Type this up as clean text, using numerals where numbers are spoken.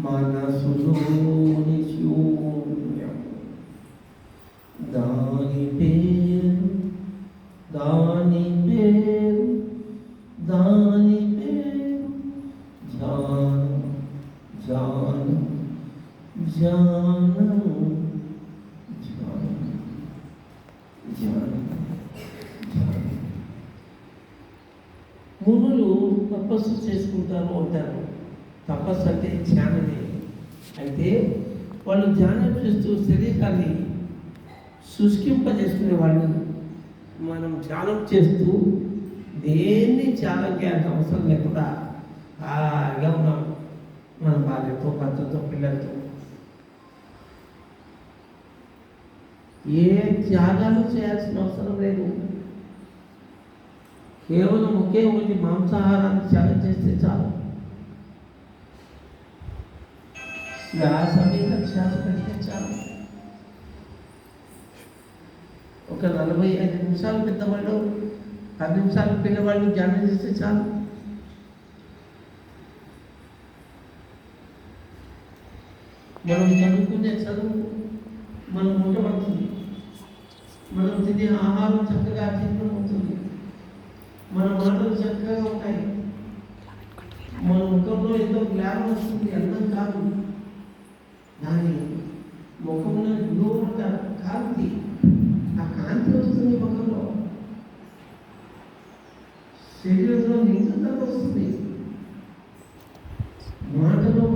మనసులోని శూన్యం దాని పేరు దాని పేరు దాని పేరు ధ్యానం ధ్యానం ధ్యానం ధ్యానం ధ్యానం ధ్యానం. మునులు తపస్సు చేసుకుంటారు అంటారు. తపస్సు అంటే ధ్యానమే. అయితే వాళ్ళు ధ్యానం చేస్తూ శరీరాన్ని శుష్కింపజేసుకునే వాళ్ళు. మనం ధ్యానం చేస్తూ దేన్ని ధ్యానం చేయాల్సిన అవసరం లేకుండా హాయిగా ఉన్నాం. మన భార్యతో, భర్తతో, పిల్లలతో ఏ త్యాగాలు చేయాల్సిన అవసరం లేదు. కేవలం ఒకే ఒకటి మాంసాహారాన్ని త్యాగం చేస్తే చాలు. శ్వాస మీద శ్వాస పెడితే చాలు. ఒక 45 నిమిషాలు పెద్దవాళ్ళు, 10 నిమిషాలు పిల్లవాళ్ళు ధ్యానం చేస్తే చాలు. మనం చదువుకునే చదువు మనం ఉండబడుతుంది. మనం తినే ఆహారం చక్కగా జీర్ణం అవుతుంది. మన మాటలు చక్కగా ఉంటాయి. మన ముఖంలో ఎంతో జ్ఞానం వస్తుంది. అర్థం కాదు, దాని ముఖంలో గ్లో అంటారు, కాంతి. ఆ కాంతి వస్తుంది ముఖంలో, శరీరంలో నిండుదల వస్తుంది. మాటలో